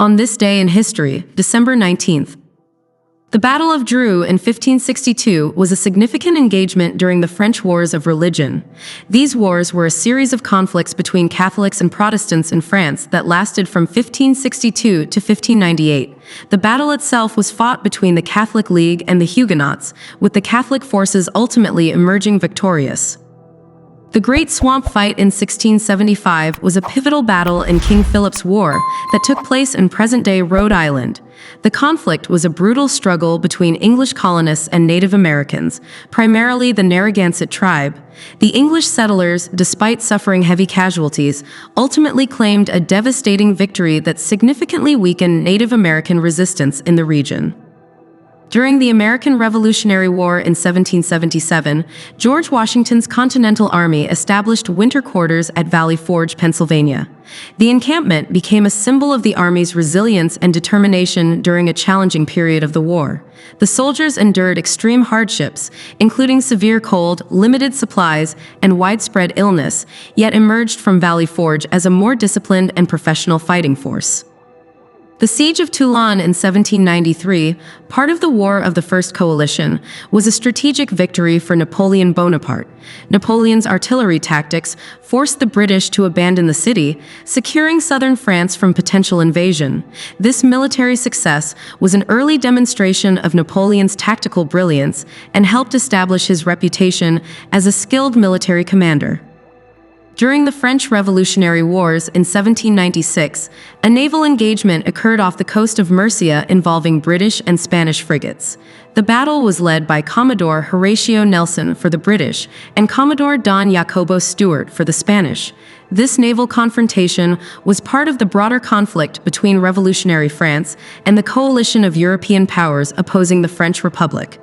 On this day in history, December 19th, the Battle of Dreux in 1562 was a significant engagement during the French Wars of Religion. These wars were a series of conflicts between Catholics and Protestants in France that lasted from 1562 to 1598. The battle itself was fought between the Catholic League and the Huguenots, with the Catholic forces ultimately emerging victorious. The Great Swamp Fight in 1675 was a pivotal battle in King Philip's War that took place in present-day Rhode Island. The conflict was a brutal struggle between English colonists and Native Americans, primarily the Narragansett tribe. The English settlers, despite suffering heavy casualties, ultimately claimed a devastating victory that significantly weakened Native American resistance in the region. During the American Revolutionary War in 1777, George Washington's Continental Army established winter quarters at Valley Forge, Pennsylvania. The encampment became a symbol of the Army's resilience and determination during a challenging period of the war. The soldiers endured extreme hardships, including severe cold, limited supplies, and widespread illness, yet emerged from Valley Forge as a more disciplined and professional fighting force. The Siege of Toulon in 1793, part of the War of the First Coalition, was a strategic victory for Napoleon Bonaparte. Napoleon's artillery tactics forced the British to abandon the city, securing southern France from potential invasion. This military success was an early demonstration of Napoleon's tactical brilliance and helped establish his reputation as a skilled military commander. During the French Revolutionary Wars in 1796, a naval engagement occurred off the coast of Murcia involving British and Spanish frigates. The battle was led by Commodore Horatio Nelson for the British and Commodore Don Jacobo Stewart for the Spanish. This naval confrontation was part of the broader conflict between revolutionary France and the coalition of European powers opposing the French Republic.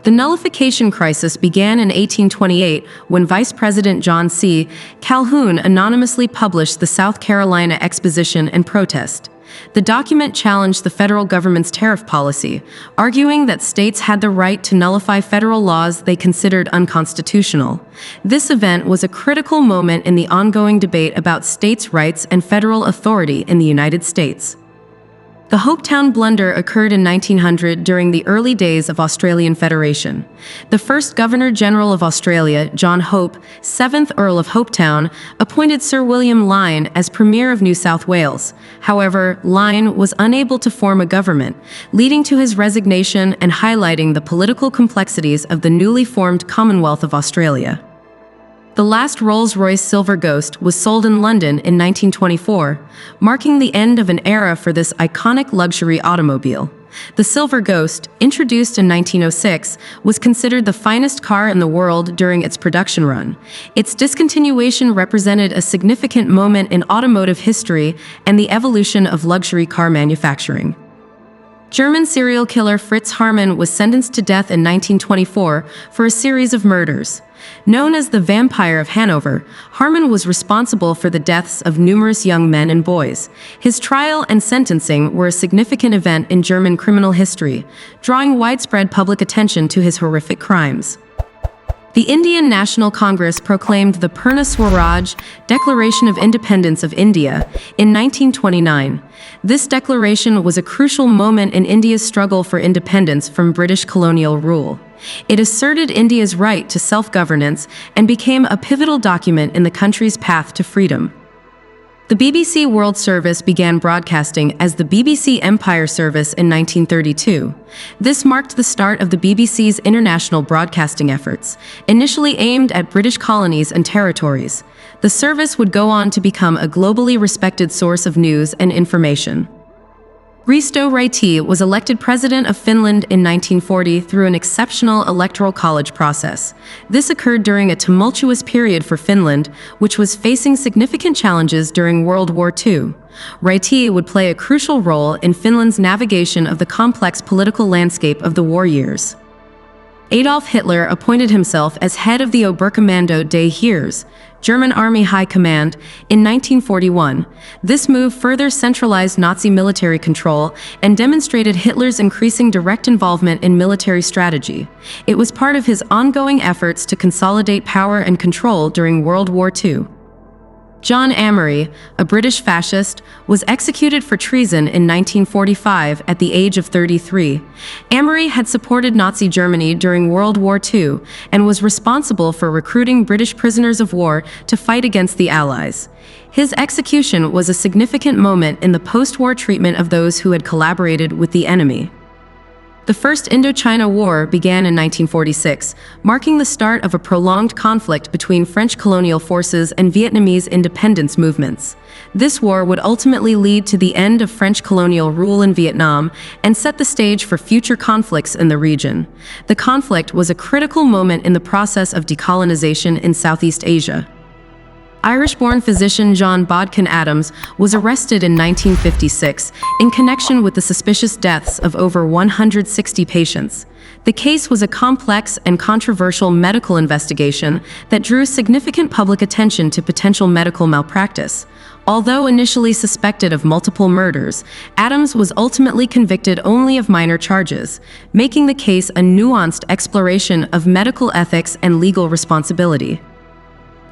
The nullification crisis began in 1828 when Vice President John C. Calhoun anonymously published the South Carolina Exposition and Protest. The document challenged the federal government's tariff policy, arguing that states had the right to nullify federal laws they considered unconstitutional. This event was a critical moment in the ongoing debate about states' rights and federal authority in the United States. The Hopetown blunder occurred in 1900 during the early days of Australian Federation. The first Governor-General of Australia, John Hope, 7th Earl of Hopetown, appointed Sir William Lyne as Premier of New South Wales. However, Lyne was unable to form a government, leading to his resignation and highlighting the political complexities of the newly formed Commonwealth of Australia. The last Rolls-Royce Silver Ghost was sold in London in 1924, marking the end of an era for this iconic luxury automobile. The Silver Ghost, introduced in 1906, was considered the finest car in the world during its production run. Its discontinuation represented a significant moment in automotive history and the evolution of luxury car manufacturing. German serial killer Fritz Haarmann was sentenced to death in 1924 for a series of murders. Known as the Vampire of Hanover, Haarmann was responsible for the deaths of numerous young men and boys. His trial and sentencing were a significant event in German criminal history, drawing widespread public attention to his horrific crimes. The Indian National Congress proclaimed the Purna Swaraj Declaration of Independence of India in 1929. This declaration was a crucial moment in India's struggle for independence from British colonial rule. It asserted India's right to self-governance and became a pivotal document in the country's path to freedom. The BBC World Service began broadcasting as the BBC Empire Service in 1932. This marked the start of the BBC's international broadcasting efforts, initially aimed at British colonies and territories. The service would go on to become a globally respected source of news and information. Risto Ryti was elected president of Finland in 1940 through an exceptional electoral college process. This occurred during a tumultuous period for Finland, which was facing significant challenges during World War II. Ryti would play a crucial role in Finland's navigation of the complex political landscape of the war years. Adolf Hitler appointed himself as head of the Oberkommando des Heers, German Army High Command, in 1941. This move further centralized Nazi military control and demonstrated Hitler's increasing direct involvement in military strategy. It was part of his ongoing efforts to consolidate power and control during World War II. John Amory, a British fascist, was executed for treason in 1945 at the age of 33. Amory had supported Nazi Germany during World War II and was responsible for recruiting British prisoners of war to fight against the Allies. His execution was a significant moment in the post-war treatment of those who had collaborated with the enemy. The First Indochina War began in 1946, marking the start of a prolonged conflict between French colonial forces and Vietnamese independence movements. This war would ultimately lead to the end of French colonial rule in Vietnam and set the stage for future conflicts in the region. The conflict was a critical moment in the process of decolonization in Southeast Asia. Irish-born physician John Bodkin Adams was arrested in 1956 in connection with the suspicious deaths of over 160 patients. The case was a complex and controversial medical investigation that drew significant public attention to potential medical malpractice. Although initially suspected of multiple murders, Adams was ultimately convicted only of minor charges, making the case a nuanced exploration of medical ethics and legal responsibility.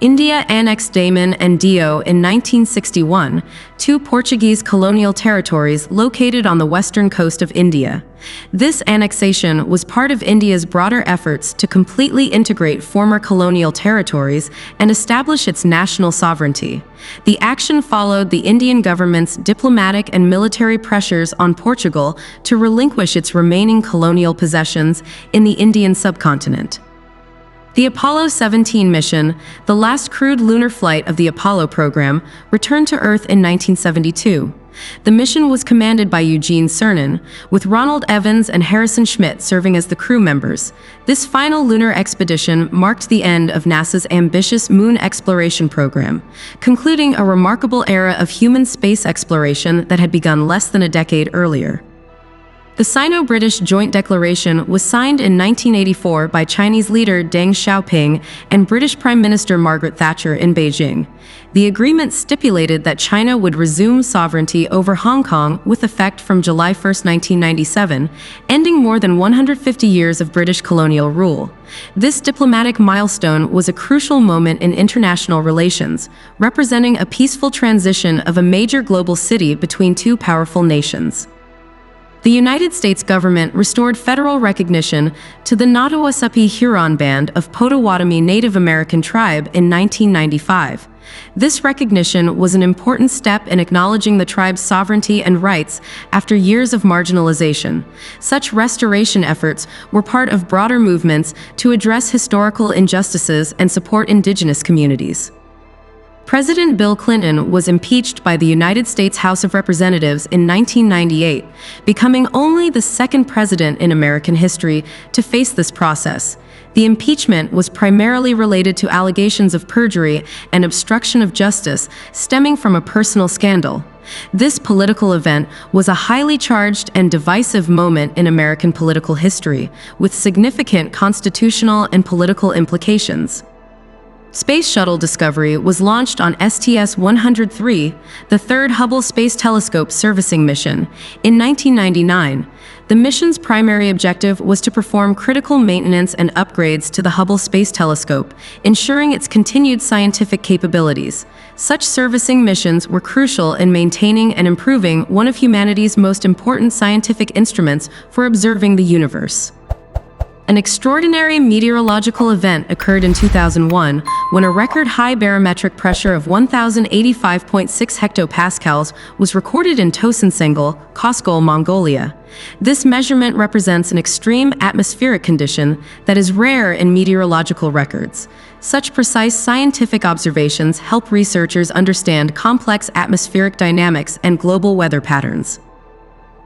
India annexed Daman and Dio in 1961, two Portuguese colonial territories located on the western coast of India. This annexation was part of India's broader efforts to completely integrate former colonial territories and establish its national sovereignty. The action followed the Indian government's diplomatic and military pressures on Portugal to relinquish its remaining colonial possessions in the Indian subcontinent. The Apollo 17 mission, the last crewed lunar flight of the Apollo program, returned to Earth in 1972. The mission was commanded by Eugene Cernan, with Ronald Evans and Harrison Schmitt serving as the crew members. This final lunar expedition marked the end of NASA's ambitious moon exploration program, concluding a remarkable era of human space exploration that had begun less than a decade earlier. The Sino-British Joint Declaration was signed in 1984 by Chinese leader Deng Xiaoping and British Prime Minister Margaret Thatcher in Beijing. The agreement stipulated that China would resume sovereignty over Hong Kong with effect from July 1, 1997, ending more than 150 years of British colonial rule. This diplomatic milestone was a crucial moment in international relations, representing a peaceful transition of a major global city between two powerful nations. The United States government restored federal recognition to the Nattawassupi Huron Band of Potawatomi Native American tribe in 1995. This recognition was an important step in acknowledging the tribe's sovereignty and rights after years of marginalization. Such restoration efforts were part of broader movements to address historical injustices and support indigenous communities. President Bill Clinton was impeached by the United States House of Representatives in 1998, becoming only the second president in American history to face this process. The impeachment was primarily related to allegations of perjury and obstruction of justice stemming from a personal scandal. This political event was a highly charged and divisive moment in American political history, with significant constitutional and political implications. Space Shuttle Discovery was launched on STS-103, the third Hubble Space Telescope servicing mission, in 1999. The mission's primary objective was to perform critical maintenance and upgrades to the Hubble Space Telescope, ensuring its continued scientific capabilities. Such servicing missions were crucial in maintaining and improving one of humanity's most important scientific instruments for observing the universe. An extraordinary meteorological event occurred in 2001 when a record-high barometric pressure of 1,085.6 hectopascals was recorded in Tosansengel, Koskol, Mongolia. This measurement represents an extreme atmospheric condition that is rare in meteorological records. Such precise scientific observations help researchers understand complex atmospheric dynamics and global weather patterns.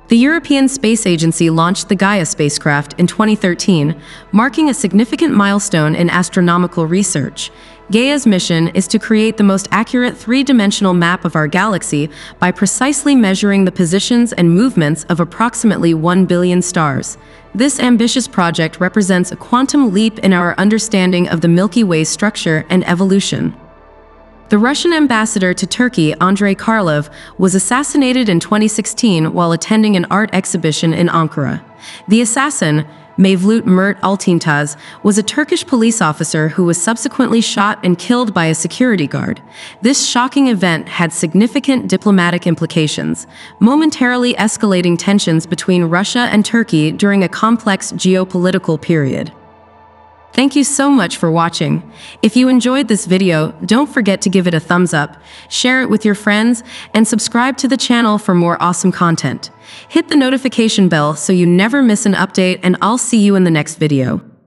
The European Space Agency launched the Gaia spacecraft in 2013, marking a significant milestone in astronomical research. Gaia's mission is to create the most accurate three-dimensional map of our galaxy by precisely measuring the positions and movements of approximately 1 billion stars. This ambitious project represents a quantum leap in our understanding of the Milky Way's structure and evolution. The Russian ambassador to Turkey, Andrei Karlov, was assassinated in 2016 while attending an art exhibition in Ankara. The assassin, Mevlut Mert Altintaz, was a Turkish police officer who was subsequently shot and killed by a security guard. This shocking event had significant diplomatic implications, momentarily escalating tensions between Russia and Turkey during a complex geopolitical period. Thank you so much for watching. If you enjoyed this video, don't forget to give it a thumbs up, share it with your friends, and subscribe to the channel for more awesome content. Hit the notification bell so you never miss an update, and I'll see you in the next video.